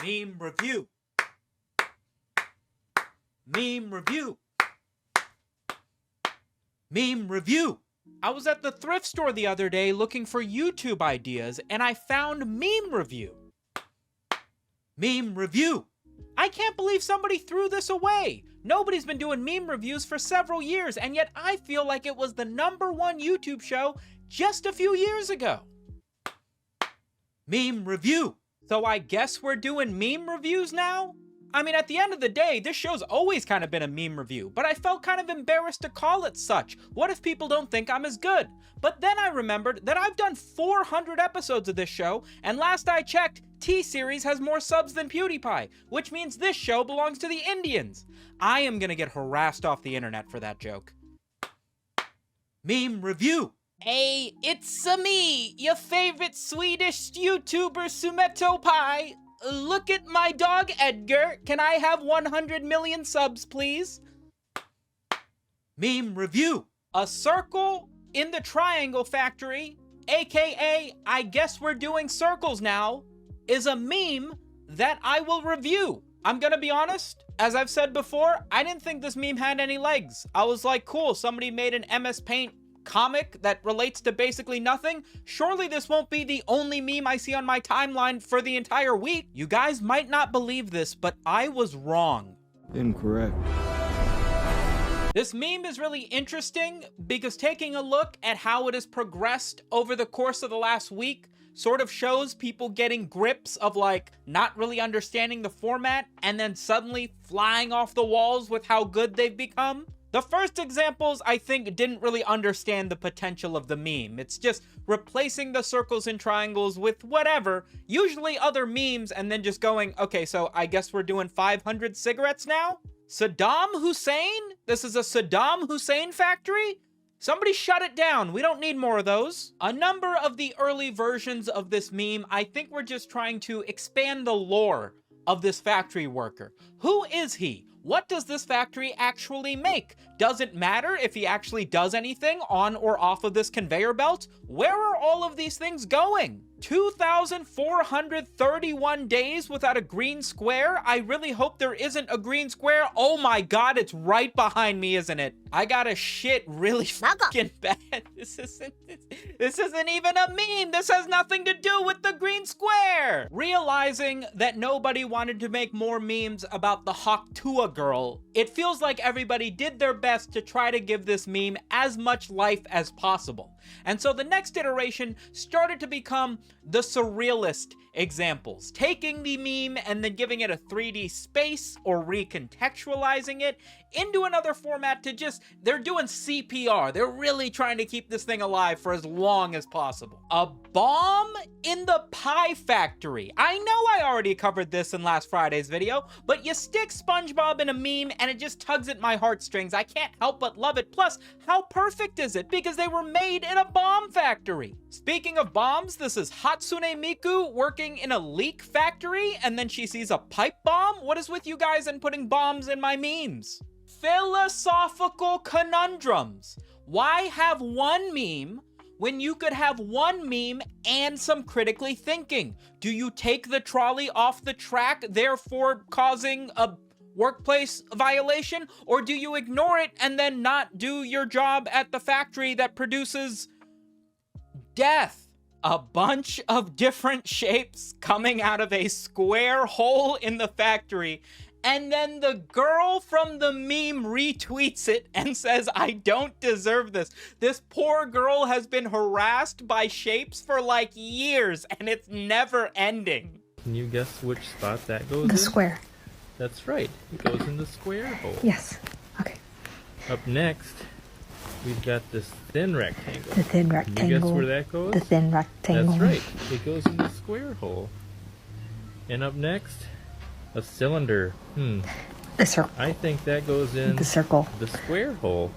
Meme review. Meme review. Meme review. I was at the thrift store the other day looking for YouTube ideas, and I found meme review. Meme review. I can't believe somebody threw this away. Nobody's been doing meme reviews for several years, and yet I feel like it was the #1 YouTube show just a few years ago. Meme review. So I guess we're doing meme reviews now? I mean, at the end of the day, this show's always kind of been a meme review, but I felt kind of embarrassed to call it such. What if people don't think I'm as good? But then I remembered that I've done 400 episodes of this show, and last I checked, T-Series has more subs than PewDiePie, which means this show belongs to the Indians. I am gonna get harassed off the internet for that joke. Meme review. Hey, it's me, your favorite Swedish YouTuber SumitoMedia. Look at my dog, Edgar. Can I have 100 million subs, please? Meme review. A circle in the triangle factory, aka I guess we're doing circles now, is a meme that I will review. I'm gonna be honest, as I've said before, I didn't think this meme had any legs. I was like, cool, somebody made an MS Paint comic that relates to basically nothing. Surely this won't be the only meme I see on my timeline for the entire week. You guys might not believe this, but I was wrong. Incorrect. This meme is really interesting because taking a look at how it has progressed over the course of the last week sort of shows people getting grips of like not really understanding the format and then suddenly flying off the walls with how good they've become. The first examples, I think, didn't really understand the potential of the meme. It's just replacing the circles and triangles with whatever, usually other memes, and then just going, okay, so I guess we're doing 500 cigarettes now? Saddam Hussein? This is a Saddam Hussein factory? Somebody shut it down. We don't need more of those. A number of the early versions of this meme, I think we're just trying to expand the lore of this factory worker. Who is he? What does this factory actually make? Does it matter if he actually does anything on or off of this conveyor belt? Where are all of these things going? 2,431 days without a green square? I really hope there isn't a green square. Oh my god, it's right behind me, isn't it? I gotta shit really fucking bad. This isn't even a meme. This has nothing to do with the green square. Realizing that nobody wanted to make more memes about the Hawktua girl, it feels like everybody did their best to try to give this meme as much life as possible. And so the next iteration started to become the surrealist examples, taking the meme and then giving it a 3D space or recontextualizing it into another format to just, they're doing CPR. They're really trying to keep this thing alive for as long as possible. A bomb in the pie factory. I know I already covered this in last Friday's video, but you stick SpongeBob in a meme and it just tugs at my heartstrings. I can't help but love it. Plus, how perfect is it? Because they were made in a bomb factory. Speaking of bombs, this is Hatsune Miku working in a leak factory, and then she sees a pipe bomb? What is with you guys and putting bombs in my memes? Philosophical conundrums. Why have one meme when you could have one meme and some critically thinking? Do you take the trolley off the track, therefore causing a workplace violation? Or do you ignore it and then not do your job at the factory that produces death? A bunch of different shapes coming out of a square hole in the factory, and then the girl from the meme retweets it and says, I don't deserve this. This poor girl has been harassed by shapes for like years, and it's never ending. Can you guess which spot that goes in? The square. That's right. It goes in the square hole. Yes. Okay. Up next, we've got this thin rectangle. The thin rectangle. Can you guess where that goes? The thin rectangle. That's right. It goes in the square hole. And up next, a cylinder. The circle. I think that goes in The circle. the square hole.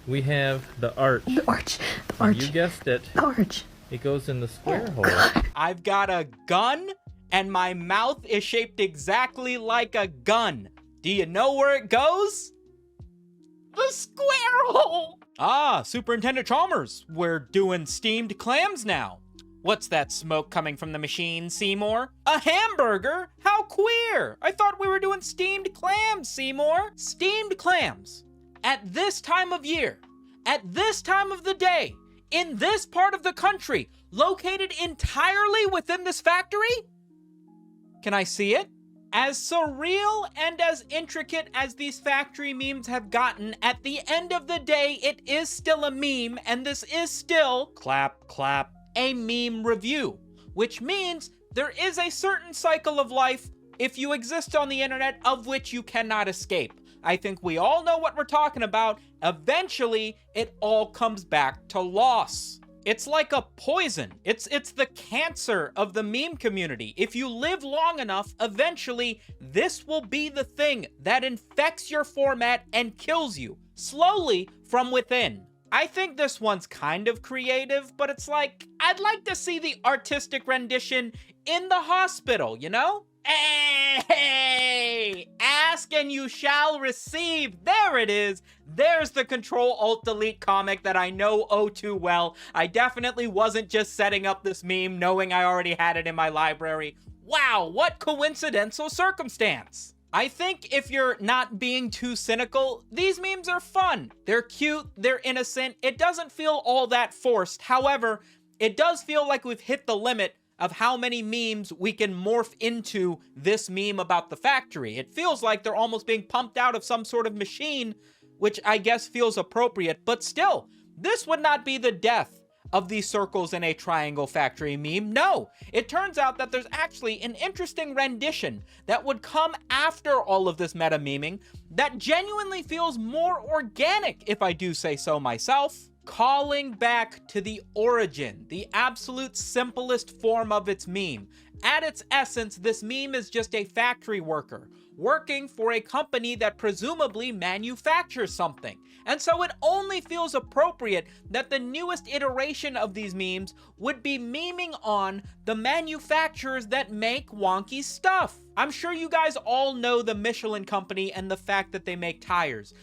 We have the arch. The arch. The arch. You guessed it. The arch. It goes in the square hole. I've got a gun, and my mouth is shaped exactly like a gun. Do you know where it goes? The square hole! Ah, Superintendent Chalmers, we're doing steamed clams now. What's that smoke coming from the machine, Seymour? A hamburger? How queer! I thought we were doing steamed clams, Seymour. Steamed clams. At this time of year, at this time of the day, in this part of the country, located entirely within this factory? Can I see it? As surreal and as intricate as these factory memes have gotten, at the end of the day, it is still a meme, and this is still, clap, clap, a meme review, which means there is a certain cycle of life, if you exist on the internet, of which you cannot escape. I think we all know what we're talking about. Eventually, it all comes back to loss. It's like a poison. It's the cancer of the meme community. If you live long enough, eventually, this will be the thing that infects your format and kills you, slowly from within. I think this one's kind of creative, but it's like, I'd like to see the artistic rendition in the hospital, you know? Hey, ask and you shall receive. There it is. There's the Control-Alt-Delete comic that I know oh too well. I definitely wasn't just setting up this meme knowing I already had it in my library. Wow, what coincidental circumstance. I think if you're not being too cynical, these memes are fun. They're cute, they're innocent, it doesn't feel all that forced. However, it does feel like we've hit the limit of how many memes we can morph into this meme about the factory. It feels like they're almost being pumped out of some sort of machine, which I guess feels appropriate, but still, this would not be the death of these circles in a triangle factory meme. No, it turns out that there's actually an interesting rendition that would come after all of this meta meming that genuinely feels more organic, if I do say so myself. Calling back to the origin, the absolute simplest form of its meme. At its essence, this meme is just a factory worker working for a company that presumably manufactures something. And so it only feels appropriate that the newest iteration of these memes would be memeing on the manufacturers that make wonky stuff. I'm sure you guys all know the Michelin company and the fact that they make tires.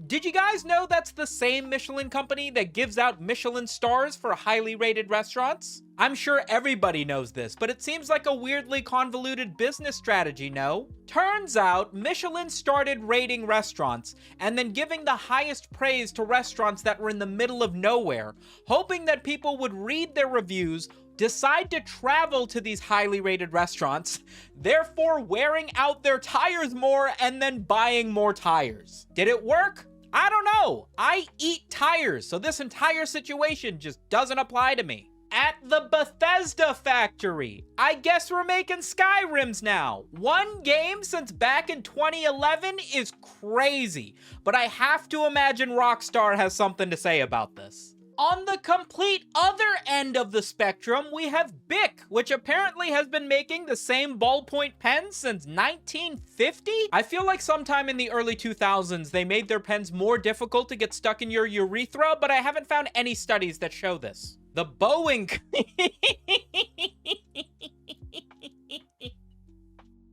Did you guys know that's the same Michelin company that gives out Michelin stars for highly rated restaurants? I'm sure everybody knows this, but it seems like a weirdly convoluted business strategy, no? Turns out, Michelin started rating restaurants and then giving the highest praise to restaurants that were in the middle of nowhere, hoping that people would read their reviews, decide to travel to these highly rated restaurants, therefore wearing out their tires more and then buying more tires. Did it work? I don't know. I eat tires, so this entire situation just doesn't apply to me. At the Bethesda factory, I guess we're making Skyrims now. One game since back in 2011 is crazy, but I have to imagine Rockstar has something to say about this. On the complete other end of the spectrum, we have Bic, which apparently has been making the same ballpoint pens since 1950? I feel like sometime in the early 2000s, they made their pens more difficult to get stuck in your urethra, but I haven't found any studies that show this. The Boeing...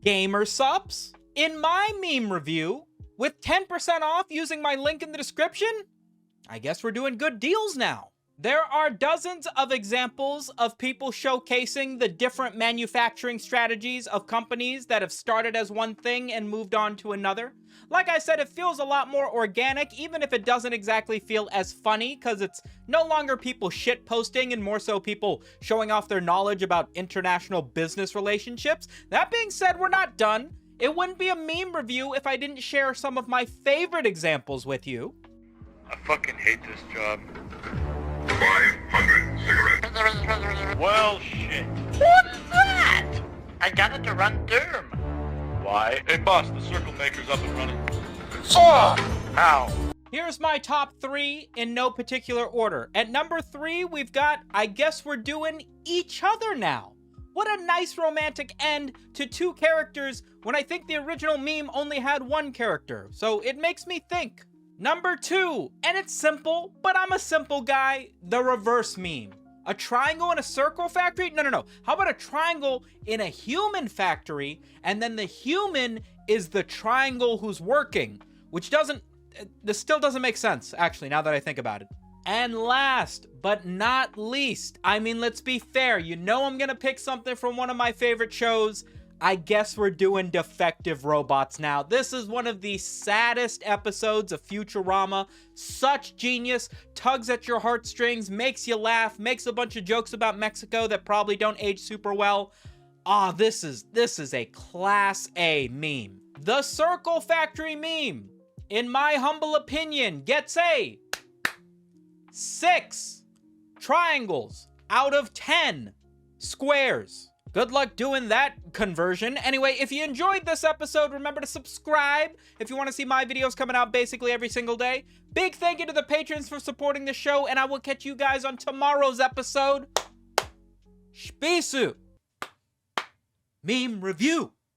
Gamer Sups? In my meme review, with 10% off using my link in the description, I guess we're doing good deals now. There are dozens of examples of people showcasing the different manufacturing strategies of companies that have started as one thing and moved on to another. Like I said, it feels a lot more organic, even if it doesn't exactly feel as funny, because it's no longer people shit posting and more so people showing off their knowledge about international business relationships. That being said, we're not done. It wouldn't be a meme review if I didn't share some of my favorite examples with you. I fucking hate this job. 500 cigarettes. Well, shit. What's that? I got it to run Derm. Why? Hey, boss, the circle maker's up and running. How? Here's my top 3 in no particular order. At number 3, we've got, I guess we're doing each other now. What a nice romantic end to 2 characters when I think the original meme only had 1 character. So it makes me think. Number 2, and it's simple, but I'm a simple guy, the reverse meme. A triangle in a circle factory? No. How about a triangle in a human factory, and then the human is the triangle who's working, which this still doesn't make sense, actually, now that I think about it. And last but not least, I mean, let's be fair. You know I'm gonna pick something from one of my favorite shows. I guess we're doing defective robots now. This is one of the saddest episodes of Futurama. Such genius, tugs at your heartstrings, makes you laugh, makes a bunch of jokes about Mexico that probably don't age super well. Ah, this is a class A meme. The Circle Factory meme, in my humble opinion, gets a 6 triangles out of 10 squares. Good luck doing that conversion. Anyway, if you enjoyed this episode, remember to subscribe if you want to see my videos coming out basically every single day. Big thank you to the patrons for supporting the show, and I will catch you guys on tomorrow's episode. Spisu Meme Review.